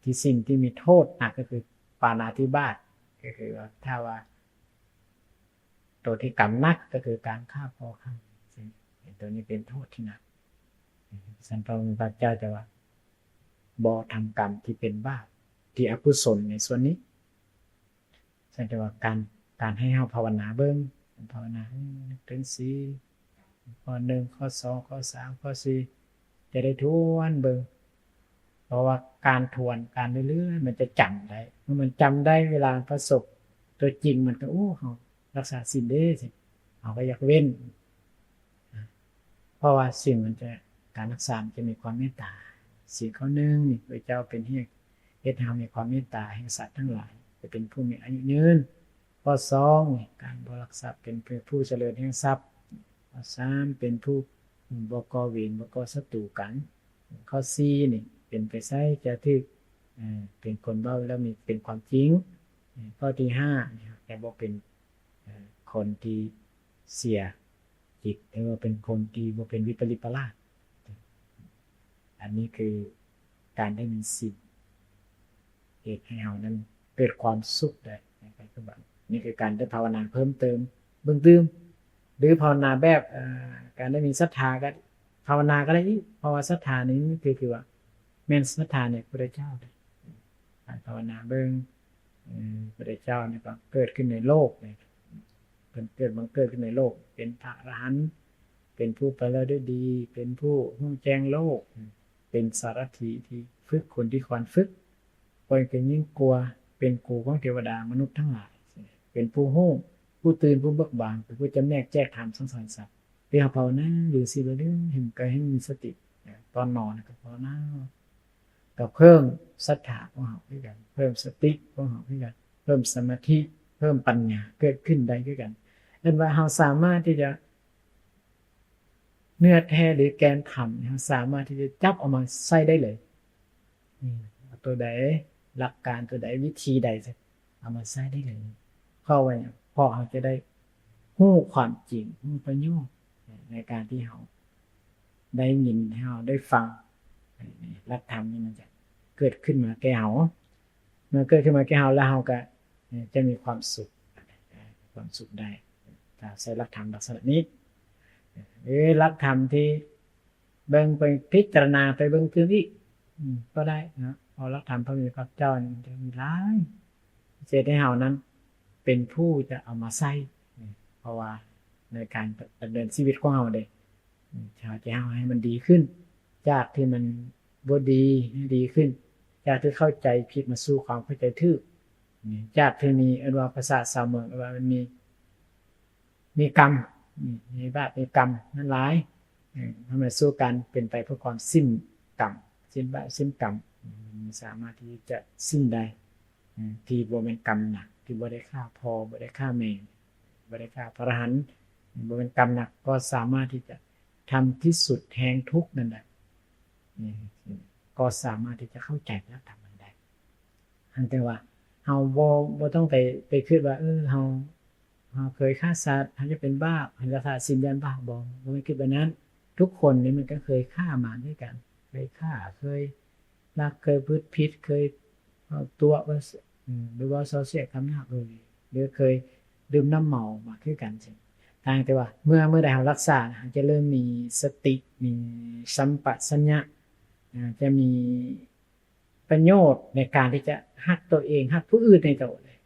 ที่สิ่งที่มีโทษหนักก็คือปาณาติบาตก็คือว่าถ้าว่าตัวที่กรรมหนักก็คือการฆ่าพ่อฆ่าตัวนี้เป็นโทษที่หนักสันพระเจ้าจะว่าบ่ทำกรรมที่เป็นบาปที่อกุศลในส่วนนี้แสดงว่าการให้เฮาภาวนาเบิ่งภาวนาถึงศีลข้อ1ข้อ2ข้อ3ข้อ4จะได้ทวนเบิ่งเพราะว่าการทวนการเรื่อยๆมันจะจำได้เมื่อมันจำได้เวลาประสบตัวจริงมันก็เฮารักษาศีลเด้สิเฮาก็อยากเว้นเพราะว่าสิ่งมันจะการรักษามันจะมีความเมตตาศีลข้อ1นี่พระเจ้าเป็น เฮ็ดให้เรามีความเมตตาแห่งสัตว์ทั้งหลายจะเป็นผู้มีอายุยืนข้อ2การบ่ลักทรัพย์เป็นผู้เจริญแห่งทรัพย์ข้อ3เป็นผู้บ่ก่อเวรบ่ก่อศัตรูกันข้อ4นี่เป็นไปไสจะถึกเป็นคนเว้าแล้วมีเป็นความจริงข้อที่5นะครับแต่บ่เป็นคนที่เสียจิตหรือว่าเป็นคนที่บ่เป็นวิปริตประหลาดอันนี้คือการได้มีศีลเหตุให้เรานั้นเกิดความสุขได้ในปัจจุบันนี่คือการได้ภาวนาเพิ่มเติมเบื้องต้นหรือภาวนาแบบการได้มีศรัทธาก็ภาวนาก็ได้เพราะว่าศรัทธานี้คือว่าแม่นศรัทธาในพระพุทธเจ้าการภาวนาเบิ่งพระพุทธเจ้านี่ก็เกิดขึ้นในโลกนี่เพิ่นเกิดบังเกิดขึ้นในโลกเป็นพระอรหันต์เป็นผู้ไปแล้วด้วยดีเป็นผู้รู้แจ้งโลกเป็นสารถีที่ฝึกคนที่ควรฝึกบ่ให้เป็นยิ่งกลัวเป็นครูของเทวดามนุษย์ทั้งหลายเป็นผู้รู้ผู้ตื่นผู้เบิกบานเป็นผู้จำแนกแจกธรรมสังสารสัตว์ที่เฮาภาวนาอยู่สิบ่ได้เห็นก็ให้มีสติตอนนอนก็ภาวนาก็เพิ่มศรัทธาของเฮาคือกันเพิ่มสติของเฮาคือกันเพิ่มสมาธิเพิ่มปัญญาเกิดขึ้นได้คือกันนั่นว่าเฮาสามารถที่จะเนื้อแท้หรือแกนธรรมเฮาสามารถที่จะจับเอามาใช้ได้เลยตัวใดหลักการตัวใดวิธีใดเอามาใช้ได้เลยเข้าไว้พอเราจะได้รู้ความจริงรู้ประโยชน์ในการที่เราได้ยินให้เราได้ฟังหลักธรรมนี่มันจะเกิดขึ้นมาแก่เราเมื่อเกิดขึ้นมาแก่เราแล้วเราก็จะมีความสุขได้ถ้าใช้หลักธรรมลักษณะนี้หรือหลักธรรมที่เบิ่งไปพิจารณาไปเบิ่งถึงอีกก็ได้นะพอหลักธรรมพระมีพระเจ้าจะมีหลายเจตให้เฮานั้นเป็นผู้จะเอามาใช้เพราะว่าในการดำเนินชีวิตของเฮาเด้ชาวจะให้มันดีขึ้นจากที่มันบ่ดีให้ดีขึ้นจากที่เข้าใจผิดมาสู่ความเข้าใจถูกจากที่มีอันว่าภาษาชาวเมืองว่ามันมีกรรมมีบาปมีกรรมนั้นหลายทำให้สู้กันเป็นไปเพื่อความสิ้นกรรมสิ้นบาปสิ้นกรรมสามารถที่จะสิ้นได้ที่บ่แม่นกรรมหนักที่บ่ได้ฆ่าพ่อบ่ได้ฆ่าแม่บ่ได้ฆ่าพระอรหันต์บ่เป็นกรรมหนักก็สามารถที่จะทำที่สุดแห่งทุกข์นั่นแหละก็สามารถที่จะเข้าใจและทำมันได้แต่ว่าเฮาบ่ต้องไปคิดว่าเฮาเคยฆ่าสัตว์เฮาจะเป็นบ้าเฮาจะฆ่าศีลยันบ้าบ่ไม่คิดแบบนั้นทุกคนนี่มันก็เคยฆ่ามาด้วยกันเคยฆ่าเคยลักเคยพูดผิดเคยตัวว่าหรือว่าเสียคำหยาบเลยหรือเคยดื่มน้ำเมามาคือกันใช่ต่างแต่ว่าเมื่อใดเรารักษาจะเริ่มมีสติมีสัมปชัญญะจะมีประโยชน์ในการที่จะฮักตัวเองฮักผู้อื่นในตัวเลย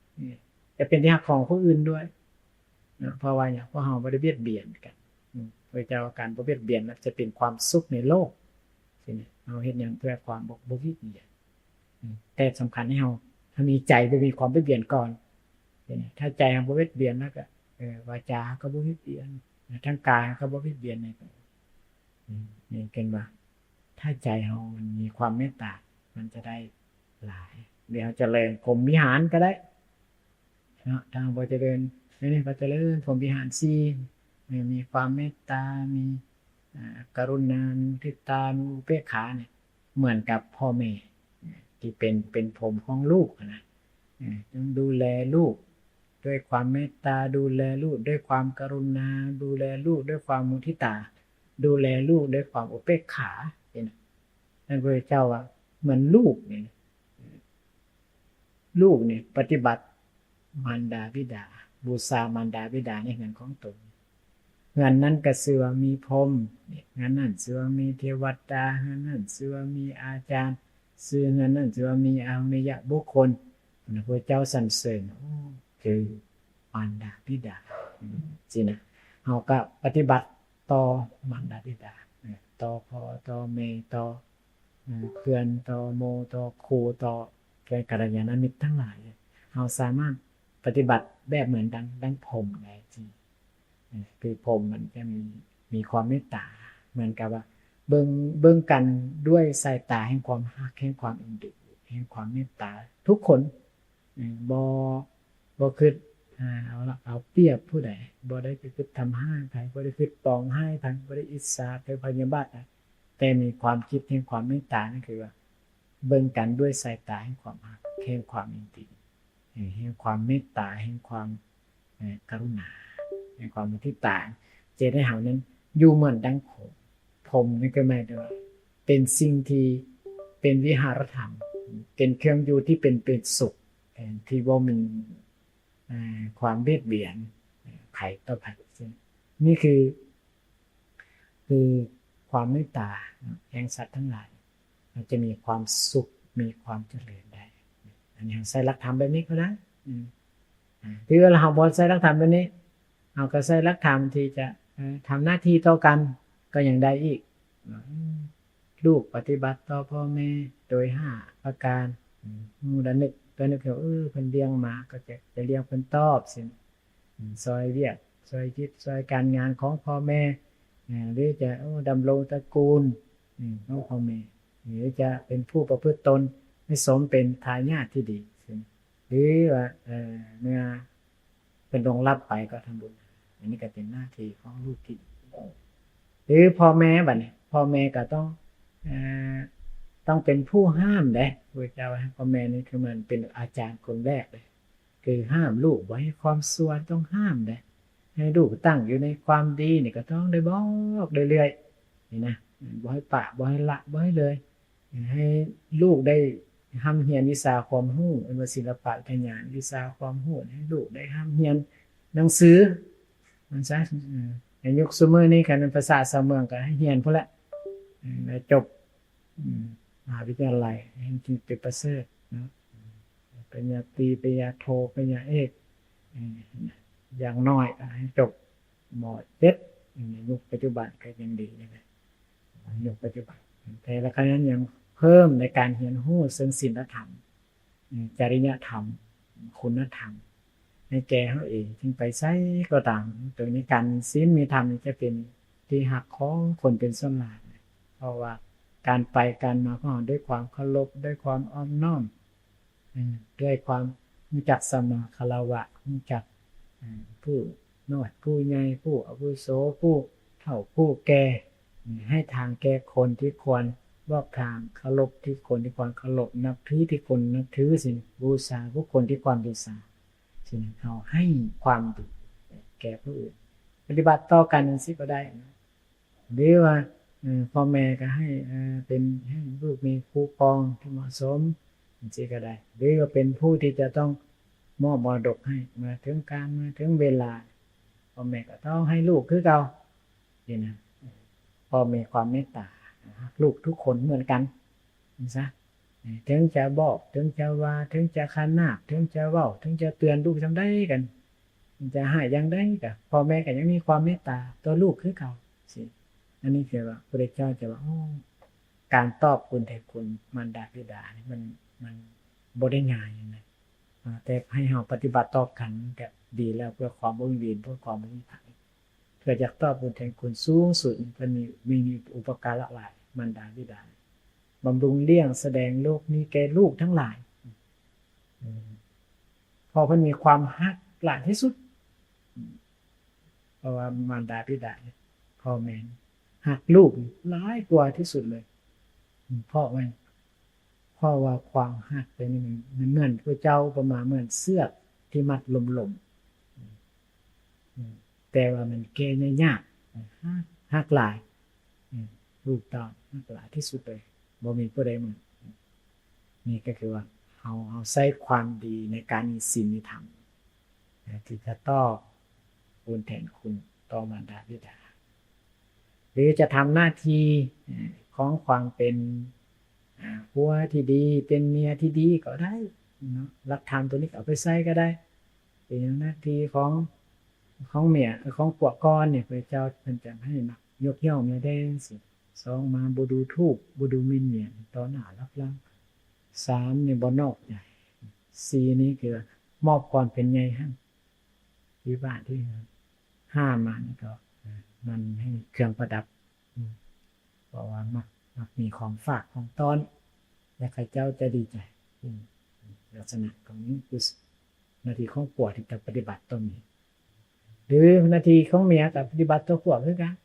จะเป็นที่ฮักของผู้อื่นด้วยเพราะว่าเพราะเราบ่ได้เบียดเบียนกันโดยเจ้าการบ่เบียดเบียนจะเป็นความสุขในโลกสิเราเฮ็ดหยังเพื่อความบ่เบียดเบียนแต่สำคัญให้เราถ้ามีใจบ่มีความเบียดเบียนก่อนถ้าใจเราบ่เบียดเบียนแล้วก็วาจาก็บ่เบียดเบียนทางกายก็บ่เบียดเบียนนี่เกินว่าถ้าใจเรามันมีความเมตตามันจะได้หลายเดี๋ยวเจริญพรหมวิหารก็ได้เนาะทางบ่เจริญนี่ก็เจริญพรหมวิหาร4มีความเมตตามีกรุณามุทิตามีอุเบกขาเนี่ยเหมือนกับพ่อแม่ที่เป็นผมของลูกนะต้องดูแลลูกด้วยความเมตตาดูแลลูกด้วยความกรุณาดูแลลูกด้วยความมุทิตาดูแลลูกด้วยความอุเบกขานั่นพระเจ้าว่าเหมือนลูกเนี่ยลูกเนี่ยปฏิบัติมารดาบิดาบูชามารดาบิดาในเงินของตนเงินนั้นก็ชื่อว่ามีพรหมเงินนั้นชื่อว่ามีเทวดาเงินนั้นชื่อว่ามีอาจารย์ชื่อเงินนั้นชื่อว่ามีอริยบุคคลพระเจ้าสรรเสริญคือมารดาบิดาสินะเฮาก็ปฏิบัติต่อมารดาบิดาต่อพ่อต่อแม่ต่อเพื่อนต่อโมต่อครูต่อกัลยาณมิตรทั้งหลายเราสามารถปฏิบัติแบบเหมือนดังพรหมได้จริงคือพรหมมันจะมีความเมตตาเหมือนกับว่าเบิ่งกันด้วยสายตาแห่งความรักแห่งความเอ็นดู แห่งความเมตตาทุกคนบ่คิดเอาเปรียบผู้ใดบ่ได้คิดทำให้ใครบ่ได้คิดปองให้ใครบ่ได้อิจฉาหรือพยาบาทแต่มีความคิดแห่งความเมตตานั่นคือว่าเบิ่งกันด้วยสายตาแห่งความรักแห่งความยินดีแห่งความเมตตาแห่งความกรุณาแห่งความมุทิตาเจตให้เฮานั้นอยู่เหมือนดังพรหมนี่ก็หมายถึงว่าเป็นสิ่งที่เป็นวิหารธรรมเป็นเครื่องอยู่ที่เป็นสุขที่บ่มีความเบียดเบียนไผต่อไผนี่คือความเมตตาแห่งสัตว์ทั้งหลายมันจะมีความสุขมีความเจริญได้อันนี้ใช้หลักธรรมแบบนี้ก็ได้ที่เราบ่ใช้หลักธรรมแบบนี้เราก็ใช้หลักธรรมที่จะทำหน้าที่ต่อกันก็ยังได้อีกลูกปฏิบัติต่อพ่อแม่โดย5ประการดันนึกเพิ่นเลี้ยงมาก็จะเลี้ยงเพิ่นตอบสิซอยเวียกซอยคิดซอยการงานของพ่อแม่หรือจะดำรงตระกูลของพ่อแม่หรือจะเป็นผู้ประพฤติตนให้สมเป็นทายาทที่ดีหรือว่าเมื่อเป็นลงรับไปก็ทำบุญอันนี้ก็เป็นหน้าที่ของลูกที่หรือพ่อแม่บัดนี้พ่อแม่ก็ต้องเป็นผู้ห้ามเด้พระเจ้าให้พ่อแม่นี่คือมันเป็นอาจารย์คนแรกเลยคือห้ามลูกบ่ให้ความชั่วต้องห้ามเด้ให้ลูกตั้งอยู่ในความดีนี่ก็ต้องได้บอกเรื่อยๆนี่นะบ่ให้ปะบ่ให้ละบ่ให้เลยให้ลูกได้ห้ำเรียนวิชาความรู้ว่าศิลปะปัญญาวิชาความรู้ให้ลูกได้ห้ำเรียนหนังสือมันซะในยุคซุมื้อนี้คันเป็นภาษาชาวเมืองก็ให้เรียนพุ่นแหละจบมหาวิทยาลัยให้เป็นประเสริฐนะปริญญาตรีปริญญาโทปริญญาเอกอย่างน้อยให้จบม.เจ็ดในยุคปัจจุบันก็ยังดีนะครับยุคปัจจุบันแต่ละครั้งนั้นยังเพิ่มในการเรียนรู้ซึ่งศีลธรรมจริยธรรมคุณธรรมให้แก่เฮาเองจึงไปไสก็ตามตรงนี้การศีลมีธรรมจะเป็นที่หักของคนเป็นส่วนหลายเพราะว่าการไปการมาของเราด้วยความเคารพด้วยความอ้อมน้อมด้วยความรู้จักสมาคารวะรู้จักผู้น้อยผู้ใหญ่ผู้อาวุโสผู้เฒ่าผู้แก่ให้ทางแก่คนที่ควรบอกทางเคารพที่คนที่ควรเคารพนับถือที่คนนับถือสิบูชาผู้คนที่ควรบูชาสิเราให้ความดีแก่ผู้อื่นปฏิบัติต่อกันสิก็ได้หรือว่าพ่อแม่ก็ให้เป็นให้ลูกมีคู่ครองที่เหมาะสมสิก็ได้หรือว่าเป็นผู้ที่จะต้องมอบมรดกให้มาถึงการมาถึงเวลาพ่อแม่ก็ต้องให้ลูกคือเก่านี่นะพอมีความเมตตาลูกทุกคนเหมือนกันซะถึงจะบอกถึงจะว่าถึงจะขนาบถึงจะเว้าถึงจะเตือนลูกจังได๋กันจะให้จังได๋ก็พ่อแม่ก็ยังมีความเมตตาต่อลูกคือเก่าสิอันนี้คือว่าพระเจ้าจะว่าการตอบคุณแทนคุณมารดาบิดานี่มันบ่ได้ง่ายนะแต่ให้เฮาปฏิบัติตอบกันก็ดีแล้วเพื่อความบ่มีเวรเพื่อความบ่มีภัยเพื่ออยากตอบคุณแทนคุณสูงสุดมันมีอุปการะหลายมารดาบิดาบำรุงเลี้ยงแสดงโลกนี้แก่ลูกทั้งหลายพอเพิ่นมีความรักหลายที่สุดเพราะว่ามารดาบิดาพ่อแม่รักลูกหลายกว่าที่สุดเลยเพราะว่าความรักตัวนี้มันเหมือนพระเจ้าประมาณเหมือนเสือกที่มัดลมๆแต่ว่ามันแก้ยากรักหลายลูกต้องรักหลายที่สุดเลยบ่มีผู้ใดเหมือนนี่ก็คือว่าเอาใช้ความดีในการมีศีลมีธรรมที่จะตอบคุณแทนคุณต่อมารดาบิดาหรือจะทำหน้าที่ของความเป็นผัวที่ดีเป็นเมียที่ดีก็ได้เนาะหลักธรรมตัวนี้เอาไปใช้ก็ได้เป็นหน้าที่ของเมียของพวกก่อนเนี่ยพระเจ้าเพิ่นจะให้ยกย่องเมียได้สิ2มาบ่ดูถูกบ่ดูหมิ่นเมียต่อหน้ารับหลัง3นี่บ่นอกใจ4นี่คือมอบความเป็นใหญ่ให้ที่บ้านที่5มานี่ก็มันให้เครื่องประดับเพราะว่ามักมีของฝากของต้อนและใครเจ้าจะดีใจ ลักษณะของนี้คือหน้าที่ของผัวที่จะปฏิบัติต่อเมียหรือหน้าที่ของเมียกับปฏิบัติต่อผัวคือกัน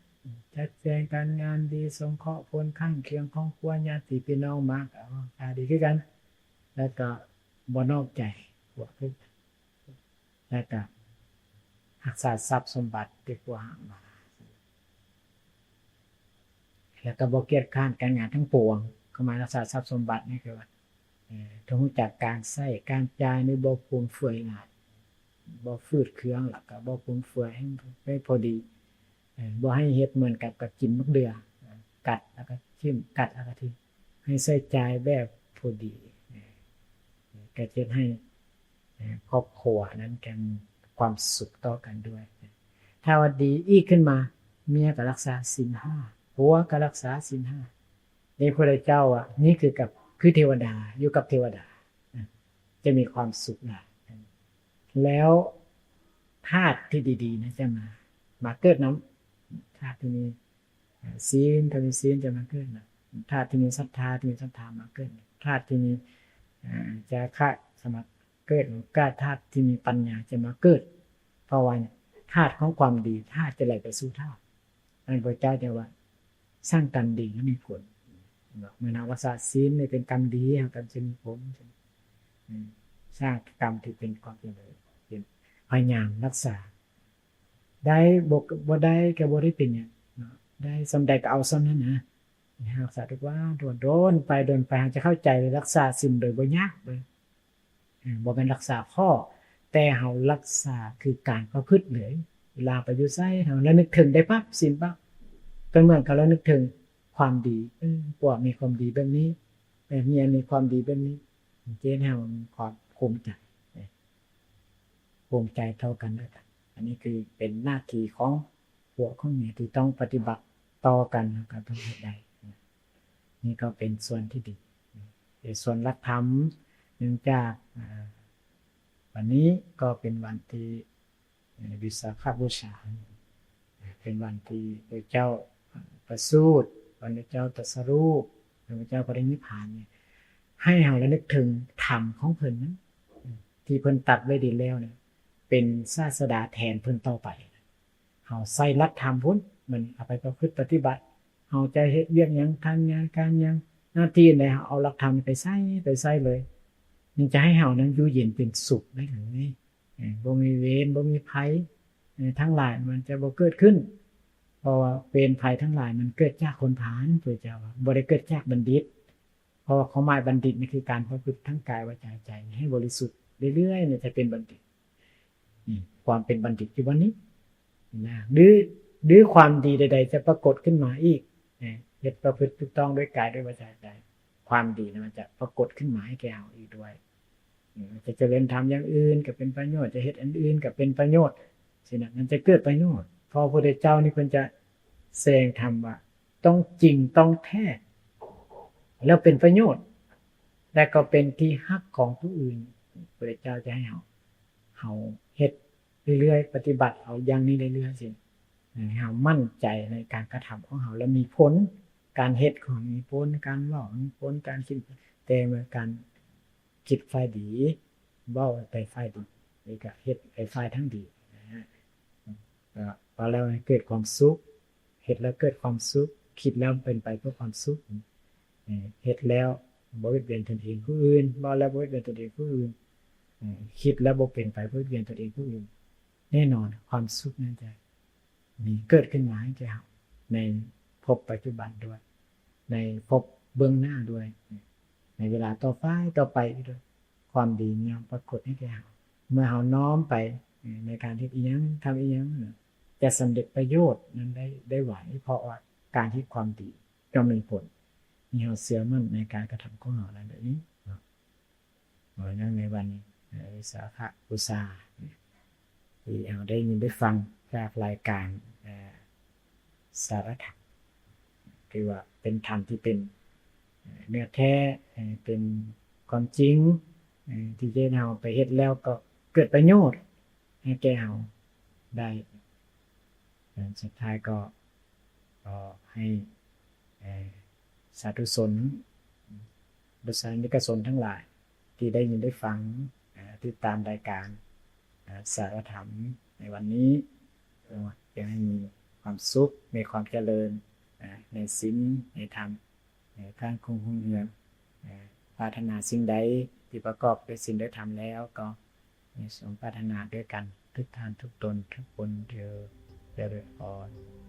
จัดแจงการงานดีสงเคราะห์คนข้างเคียงของครัวญาติพี่น้องมากดีคือกันแล้วก็บ่นอกใจผัวคือแล้วก็รักษาทรัพย์สมบัติที่ผัวหามาแล้วก็บ่เกียจค้านการงานทั้งปวงเข้ามารักษาทรัพย์สมบัตินี่คือว่าต้องรู้จักการใช้การจ่ายในบ่ฟุ่มเฟือยง่ายบ่ฟืดเครื่องแล้วก็บ่ฟุ่มเฟือยให้พอดีบ่ให้เฮ็ดเหมือนกับกินมะเดื่อกัดแล้วก็ชิมกัดแล้วก็ทิ้งให้ใช้จ่ายแบบพอดีก็จะให้ครอบครัวนั้นกันความสุขต่อกันด้วยถ้าว่าดีอีกขึ้นมาเมียก็รักษาศีล5ผัวก็รักษาศีล5นี่พระเจ้าอ่ะนี่คือเทวดาอยู่กับเทวดาจะมีความสุขนะแล้วธาตุที่ดีๆนะจะมาเกิดน้ำธาตุที่มีศีลถ้ามีศีลจะมาเกิดนะธาตุที่มีศรัทธาที่มีศรัทธามาเกิดธาตุที่มีจาคะสมาเกิดก็ธาตุที่มีปัญญาจะมาเกิดเพราะว่าธาตุของความดีธาตุจะไหลไปสู่ธาตุอันพระเจ้าจะว่าสร้างกรรมดีแล้วมีผลเมื่อเรารักษาศีลเป็นกรรมดีกรรมจะมีผลสร้างกรรมที่เป็นความเจริญพยายามรักษาได้บ่ได้ก็บ่ได้เป็นอย่างได้สำใดก็เอาซ้ำนั้นนะรักษาทุกว่าโดนไปจะเข้าใจรักษาศีลโดยบ่ยากเลยบ่เป็นรักษาข้อแต่เฮารักษาคือการประพฤติเลยเวลาไปอยู่ไสเฮาแล้วนึกถึงได้ปั๊บศีลปั๊บเป็นเหมือนกับเรานึกถึงความดีพวกมีความดีแบบนี้เมียมีความดีแบบนี้เจ๊เฮาความภูมิใจเท่ากันด้วยกันอันนี้คือเป็นหน้าที่ของผัวของเมียที่ต้องปฏิบัติต่อกันกับทุกเหตุใดนี่ก็เป็นส่วนที่ดีส่วนหลักธรรมเนื่องจากวันนี้ก็เป็นวันที่วิสาขบูชาเป็นวันที่พระเจ้าประสูติวันพระเจ้าตรัสรู้พระเจ้าปรินิพพานเนี่ยให้เราระลึกถึงธรรมของเพิ่นนั้นที่เพิ่นตัดไว้ดีแล้วเนี่ยเป็นศาสดาแทนเพิ่นต่อไปเฮาใส่หลักธรรมพุ่นมันเอาไปประพฤติปฏิบัติเฮาจะเฮ็ดเวียกหยังทำงานการหยังหน้าที่ใดเอาหลักธรรมไปใส่เลยนี่จะให้เฮานั้นอยู่เย็นเป็นสุขได้หรือนี่บ่มีเวรบ่มีภัยทั้งหลายมันจะบ่เกิดขึ้นเพราะว่าเวรภัยทั้งหลายมันเกิดจากคนผานพระเจ้าบ่ได้เกิดจากบัณฑิตเพราะความหมายบัณฑิตนี่คือการประพฤติทั้งกายวาจาใจให้บริสุทธิ์เรื่อยๆเนี่ยจะเป็นบัณฑิตความเป็นบัณฑิตอยู่วันนี้นะหรือความดีใดๆจะปรากฏขึ้นมาอีกเฮ็ดประพฤติถูกต้องด้วยกายด้วยวาจาใจความดีนะมันจะปรากฏขึ้นมาให้แก่เราอีกด้วยจะเจริญธรรมอย่างอื่นก็เป็นประโยชน์จะเฮ็ดอันอื่นก็เป็นประโยชน์สินะมันจะเกิดประโยชน์พอพระพุทธเจ้านี่เพิ่นจะแสดงธรรมว่าต้องจริงต้องแท้แล้วเป็นประโยชน์และก็เป็นที่ฮักของผู้อื่นพระพุทธเจ้าจะให้เฮาเฮ็ดเรื่อยๆปฏิบัติเอาอย่างนี้เรื่อยๆสิให้เฮามั่นใจในการกระทำของเฮาแล้วมีผลการเฮ็ดของมีผลการเว้ามีผลการคิดแต่เมื่อการคิดฝ่ายดีเว้าไปฝ่ายดีนี่ก็เฮ็ดไปฝ่ายทั้งดีนะฮะก็พอแล้วเกิดความสุขเฮ็ดแล้วเกิดความสุขคิดแล้วเป็นไปเพื่อความสุขเฮ็ดแล้วบ่เบียดเบียนตนเองผู้อื่นเว้าแล้วบ่เบียดเบียนตนเองผู้อื่นคิดแล้วบ่เป็นไปเพื่อเบียดเบียนตนเองผู้อื่นแน่นอนความสุขนั้นจะมีเกิดขึ้นมาให้แก่เราในภพปัจจุบันด้วยในภพเบื้องหน้าด้วยในเวลาต่อไปด้วยความดีเนี่ยปรากฏให้แก่เราเมื่อเราน้อมไปในการที่อีหยังทำอีหยังจะสำเร็จประโยชน์นั้นได้ไหวเพราะว่าการที่ความดีย่อมมีผลมีเราเชื่อมั่นในการกระทำของเราแบบนี้ในวันวิสาขบูชาที่เราได้ยินได้ฟังจากรายการสารธรรมคือว่าเป็นธรรมที่เป็นเนื้อแท้เป็นความจริงที่จะเราไปเฮ็ดแล้วก็เกิดประโยชน์ให้แก่เราได้สุดท้ายก็ให้สาธุชนบุษนิกชนทั้งหลาย ที่ได้ยินได้ฟังติดตามรายการสารธรรมในวันนี้อยากให้มีความสุขมีความเจริญในศีลในธรรมในการคงเรืองปรารถนาสิ่งใดที่ประกอบด้วยศีลด้วยธรรมแล้วก็มีสมปรารถนาด้วยกันทุกท่านทุกตนทุกคนเถิดเจริญพร